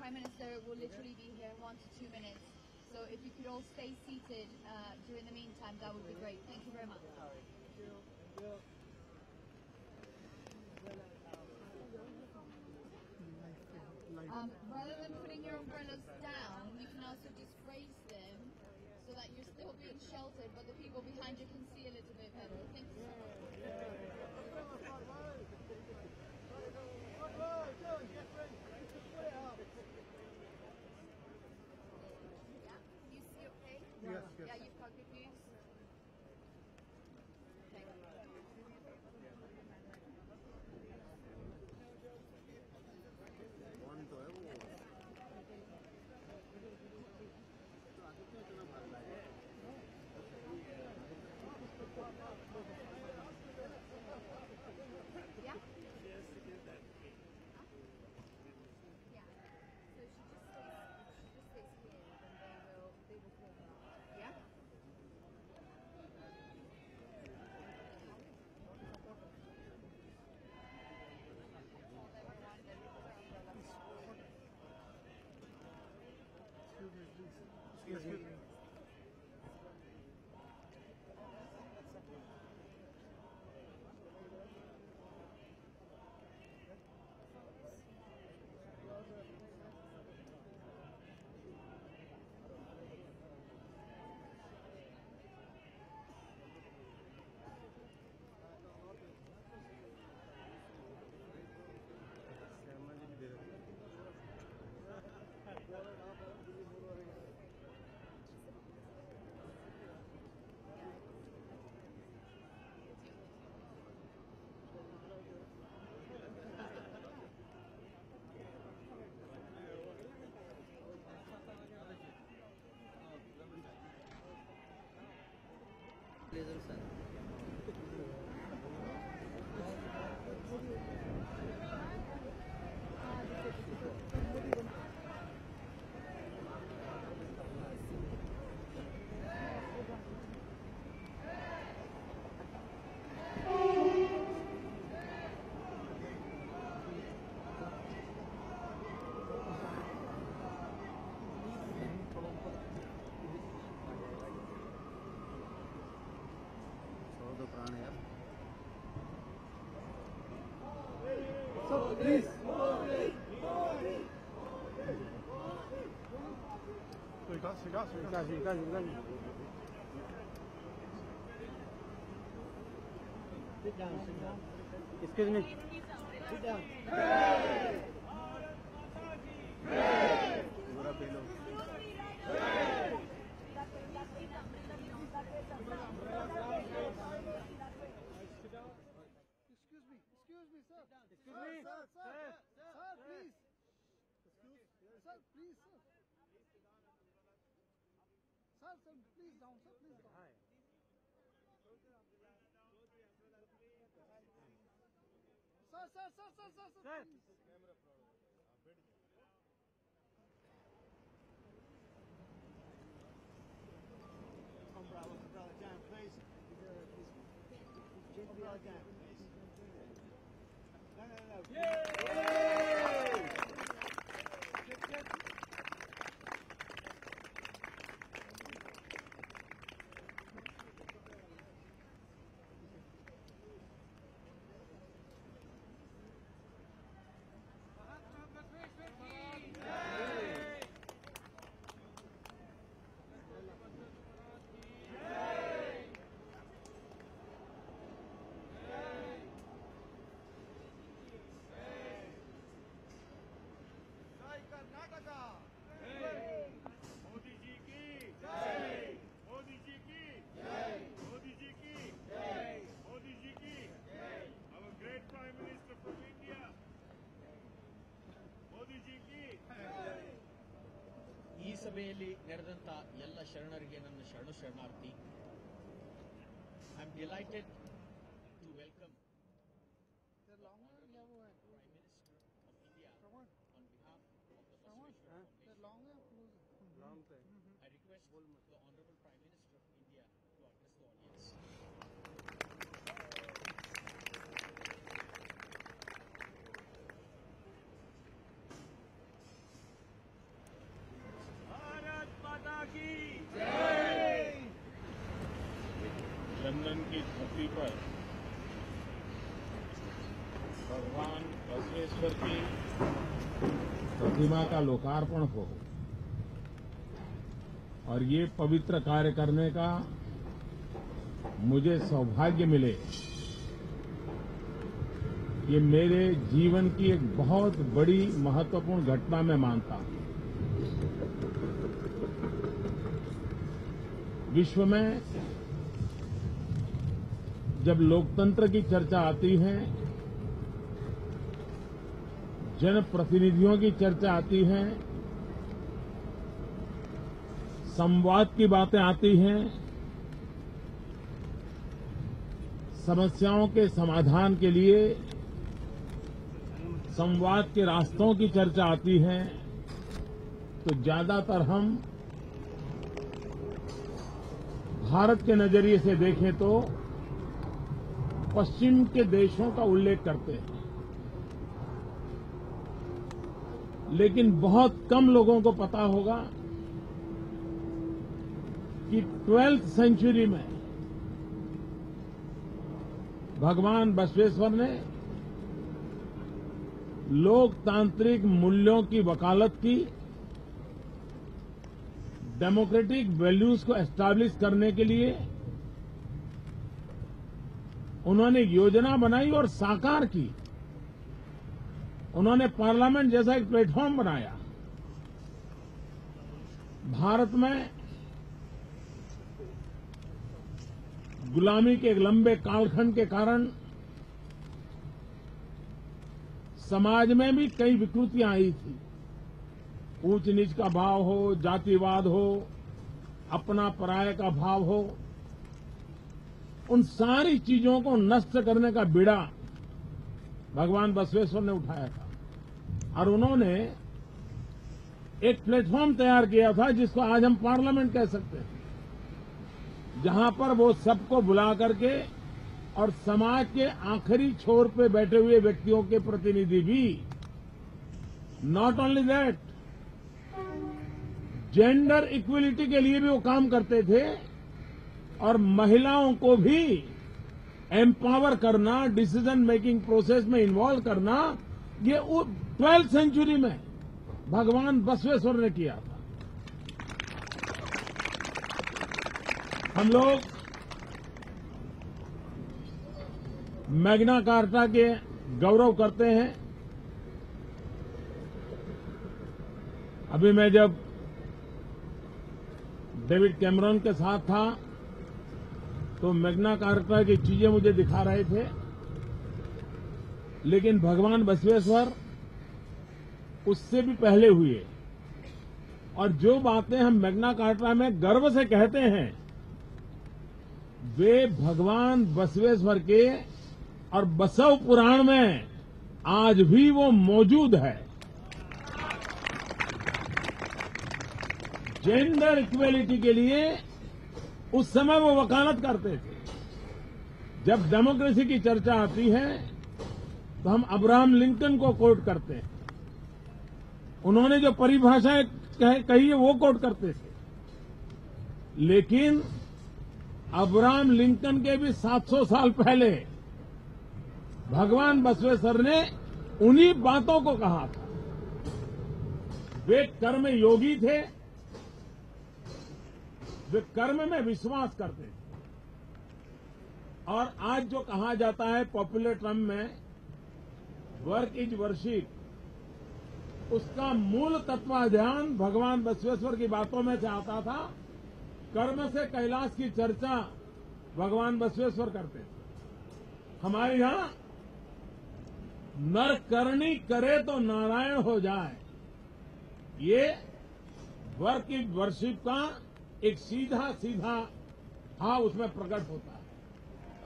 Prime Minister will literally be here 1 to 2 minutes. So if you could all stay seated during the meantime, that would be great. Thank you very much. Rather than putting your umbrellas down, you can also just raise them so that you're still being sheltered, but the people behind you can see a little bit better. Thank you so much. Yeah, you see okay? Yes. Yeah, you've got good news? Thank you. Yeah? Yes, it is that. Yeah. So she just stays here and they will call her. Yeah? Excuse me. So please. Siga. Sit down. Excuse me. Sit down. Hey! Hey! Excuse me, sir. Excuse me, sir, please. Sir, please, sir. Sir, please down, sir, please down. Hi. Sir, please. Camera problem. Umbrella down, please. Umbrella down, please. No. Yay! Good. Modi ji की जय, मोदी जी की जय, मोदी जी की जय, मोदी जी की जय. Our great Prime Minister from India, Modi ji ಕಿ. ಈ ಸಭೆಯಲ್ಲಿ ನಡೆದಂತ ಎಲ್ಲ ಶರಣರಿಗೆ ನನ್ನ ಶರಣಾರ್ಥಿ. I am delighted to welcome Prime Minister of India on behalf of the Basaveshwara Foundation. I request the Honorable Prime Minister of India to address the audience. London की धरती पर भगवान बसवेश्वर की प्रतिमा का लोकार्पण हो और ये पवित्र कार्य करने का मुझे सौभाग्य मिले, ये मेरे जीवन की एक बहुत बड़ी महत्वपूर्ण घटना मैं मानता हूं। विश्व में जब लोकतंत्र की चर्चा आती है, जनप्रतिनिधियों की चर्चा आती है, संवाद की बातें आती हैं, समस्याओं के समाधान के लिए संवाद के रास्तों की चर्चा आती है, तो ज्यादातर हम भारत के नजरिए से देखें तो पश्चिम के देशों का उल्लेख करते हैं, लेकिन बहुत कम लोगों को पता होगा कि 12th सेंचुरी में भगवान बसवेश्वर ने लोकतांत्रिक मूल्यों की वकालत की, डेमोक्रेटिक वैल्यूज को एस्टैब्लिश करने के लिए उन्होंने योजना बनाई और साकार की। उन्होंने पार्लियामेंट जैसा एक प्लेटफॉर्म बनाया। भारत में गुलामी के एक लंबे कालखंड के कारण समाज में भी कई विकृतियां आई थी। ऊंच नीच का भाव हो, जातिवाद हो, अपना पराय का भाव हो, उन सारी चीजों को नष्ट करने का बीड़ा भगवान बसवेश्वर ने उठाया था और उन्होंने एक प्लेटफॉर्म तैयार किया था जिसको आज हम पार्लियामेंट कह सकते हैं, जहां पर वो सबको बुला करके और समाज के आखिरी छोर पे बैठे हुए व्यक्तियों के प्रतिनिधि भी, not only that, gender equality के लिए भी वो काम करते थे और महिलाओं को भी एम्पावर करना, डिसीजन मेकिंग प्रोसेस में इन्वॉल्व करना, ये 12th सेंचुरी में भगवान बसवेश्वर ने किया था। हम लोग मैग्ना कार्टा के गौरव करते हैं। अभी मैं जब डेविड कैमरॉन के साथ था तो मैग्ना कार्टा की चीजें मुझे दिखा रहे थे, लेकिन भगवान बसवेश्वर उससे भी पहले हुए और जो बातें हम मैग्ना कार्टा में गर्व से कहते हैं वे भगवान बसवेश्वर के और बसव पुराण में आज भी वो मौजूद है। जेंडर इक्वेलिटी के लिए उस समय वो वकालत करते थे। जब डेमोक्रेसी की चर्चा आती है तो हम अब्राहम लिंकन को कोट करते हैं। उन्होंने जो परिभाषाएं कही है वो कोट करते थे, लेकिन अब्राहम लिंकन के भी 700 साल पहले भगवान बसवेश्वर ने उन्हीं बातों को कहा था। वे कर्म योगी थे, वे कर्म में विश्वास करते थे और आज जो कहा जाता है पॉपुलर टर्म में वर्क इज वर्शिप, उसका मूल तत्वाध्यान भगवान बसवेश्वर की बातों में से आता था। कर्म से कैलाश की चर्चा भगवान बसवेश्वर करते थे। हमारे यहां नर करनी करे तो नारायण हो जाए, ये वर्क इज वर्शिप का एक सीधा सीधा भाव उसमें प्रकट होता है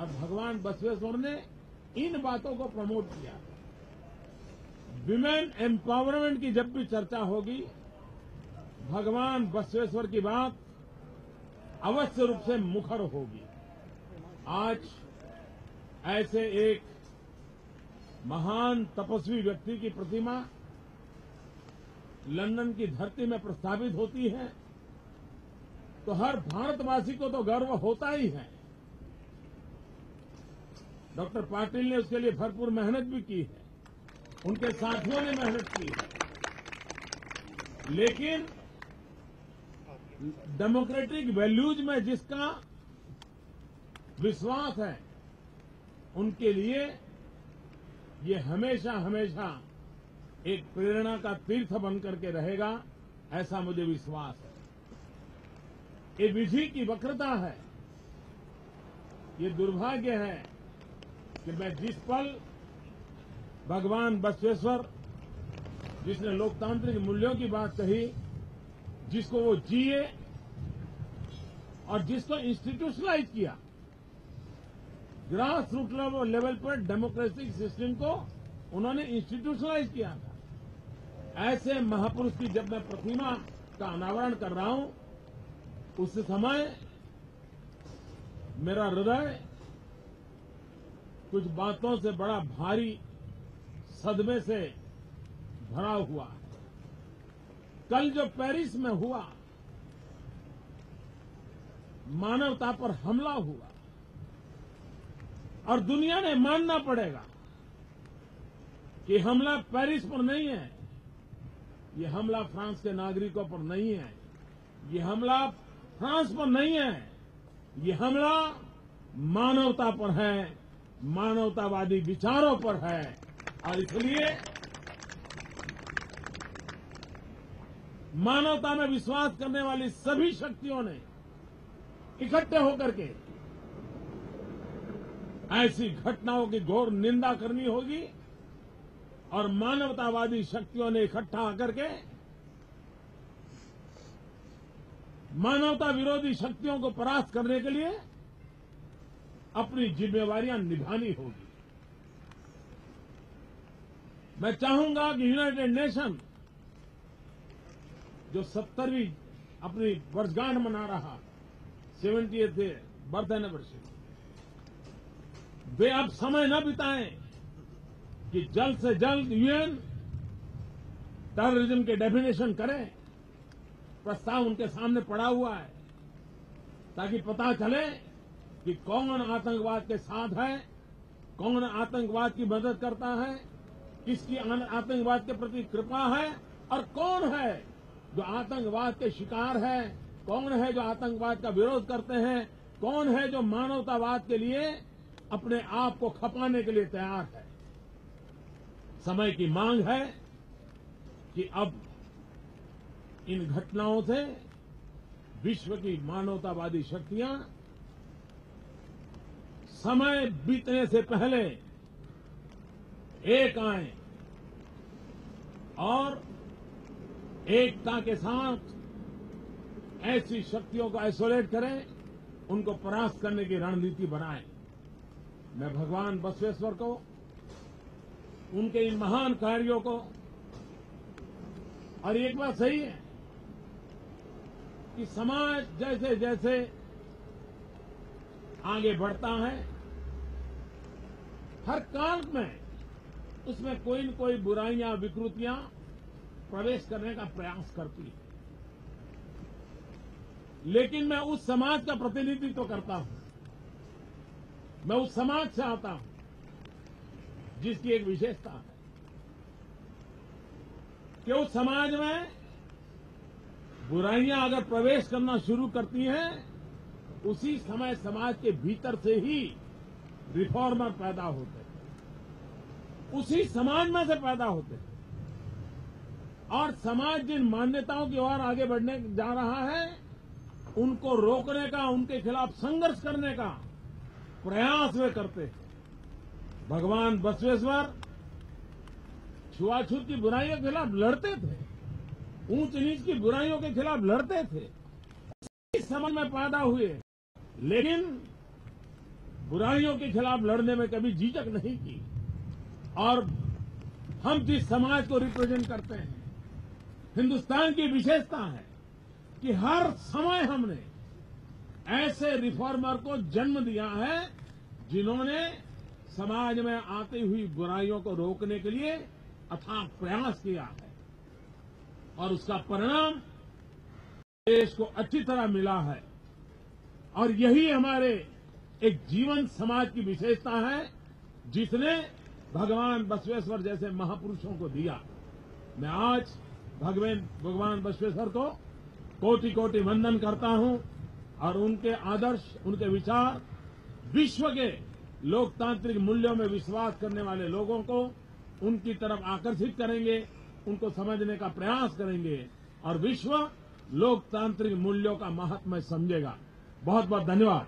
और भगवान बसवेश्वर ने इन बातों को प्रमोट किया। विमेन एम्पावरमेंट की जब भी चर्चा होगी, भगवान बसवेश्वर की बात अवश्य रूप से मुखर होगी। आज ऐसे एक महान तपस्वी व्यक्ति की प्रतिमा लंदन की धरती में प्रस्तावित होती है तो हर भारतवासी को तो गर्व होता ही है, डॉक्टर पाटिल ने उसके लिए भरपूर मेहनत भी की है, उनके साथियों ने मेहनत की है, लेकिन डेमोक्रेटिक वैल्यूज में जिसका विश्वास है उनके लिए ये हमेशा हमेशा एक प्रेरणा का तीर्थ बन करके रहेगा, ऐसा मुझे विश्वास है। ये विधि की वक्रता है, ये दुर्भाग्य है कि मैं जिस पल भगवान बसवेश्वर जिसने लोकतांत्रिक मूल्यों की बात कही, जिसको वो जिए और जिसको इंस्टीट्यूशनलाइज किया, ग्रास रूट लेवल पर डेमोक्रेटिक सिस्टम को उन्होंने इंस्टीट्यूशनलाइज किया था। ऐसे महापुरुष की जब मैं प्रतिमा का अनावरण कर रहा हूं, उस समय मेरा हृदय कुछ बातों से बड़ा भारी सदमे से भरा हुआ है। कल जो पेरिस में हुआ, मानवता पर हमला हुआ, और दुनिया ने मानना पड़ेगा कि हमला पेरिस पर नहीं है, ये हमला फ्रांस के नागरिकों पर नहीं है, ये हमला फ्रांस पर नहीं है, ये हमला मानवता पर है, मानवतावादी विचारों पर है। और इसलिए मानवता में विश्वास करने वाली सभी शक्तियों ने इकट्ठे होकर के ऐसी घटनाओं की घोर निंदा करनी होगी, और मानवतावादी शक्तियों ने इकट्ठा आकर के मानवता विरोधी शक्तियों को परास्त करने के लिए अपनी जिम्मेवारियां निभानी होगी। मैं चाहूंगा कि यूनाइटेड नेशन जो 70वीं अपनी वर्षगांठ मना रहा, 70th बर्थ एनिवर्सरी, वे अब समय न बिताएं कि जल्द से जल्द यूएन टेररिज्म के डेफिनेशन करे। प्रस्ताव उनके सामने पड़ा हुआ है, ताकि पता चले कि कौन आतंकवाद के साथ है, कौन आतंकवाद की मदद करता है, किसकी आतंकवाद के प्रति कृपा है, और कौन है जो आतंकवाद के शिकार है, कौन है जो आतंकवाद का विरोध करते हैं, कौन है जो मानवतावाद के लिए अपने आप को खपाने के लिए तैयार है। समय की मांग है कि अब इन घटनाओं से विश्व की मानवतावादी शक्तियां समय बीतने से पहले एक आएं और एकता के साथ ऐसी शक्तियों को आइसोलेट करें, उनको परास्त करने की रणनीति बनाएं। मैं भगवान बसवेश्वर को, उनके इन महान कार्यों को, और एक बात सही है कि समाज जैसे जैसे आगे बढ़ता है, हर काल में उसमें कोई न कोई बुराइयां, विकृतियां प्रवेश करने का प्रयास करती है। लेकिन मैं उस समाज का प्रतिनिधित्व करता हूं, मैं उस समाज से आता हूं जिसकी एक विशेषता है कि उस समाज में बुराइयां अगर प्रवेश करना शुरू करती हैं, उसी समय समाज के भीतर से ही रिफॉर्मर पैदा होते हैं, उसी समाज में से पैदा होते हैं। और समाज जिन मान्यताओं की ओर आगे बढ़ने जा रहा है, उनको रोकने का, उनके खिलाफ संघर्ष करने का प्रयास वे करते हैं। भगवान बसवेश्वर छुआछूत की बुराइयों के खिलाफ लड़ते थे, ऊंच नीच की बुराइयों के खिलाफ लड़ते थे, इस समाज में पैदा हुए, लेकिन बुराइयों के खिलाफ लड़ने में कभी झिझक नहीं की। और हम जिस समाज को रिप्रेजेंट करते हैं, हिंदुस्तान की विशेषता है कि हर समय हमने ऐसे रिफॉर्मर को जन्म दिया है जिन्होंने समाज में आती हुई बुराइयों को रोकने के लिए अथाक प्रयास किया है, और उसका परिणाम देश को अच्छी तरह मिला है। और यही हमारे एक जीवन समाज की विशेषता है जिसने भगवान बसवेश्वर जैसे महापुरुषों को दिया। मैं आज भगवान बसवेश्वर को कोटि कोटि वंदन करता हूं और उनके आदर्श, उनके विचार विश्व के लोकतांत्रिक मूल्यों में विश्वास करने वाले लोगों को उनकी तरफ आकर्षित करेंगे, उनको समझने का प्रयास करेंगे और विश्व लोकतांत्रिक मूल्यों का महात्म्य समझेगा। बहुत बहुत धन्यवाद।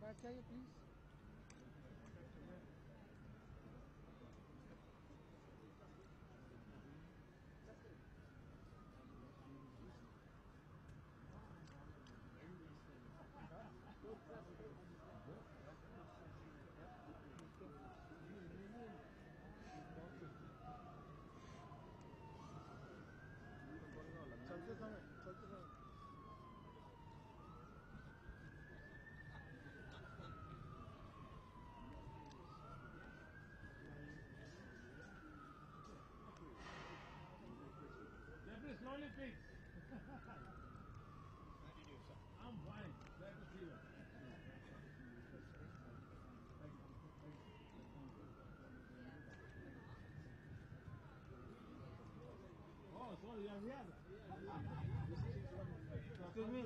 बैठ जाइए प्लीज। चलते समय Slowly, please. I'm fine. Glad to see you. Oh, sorry, you're here. Excuse me.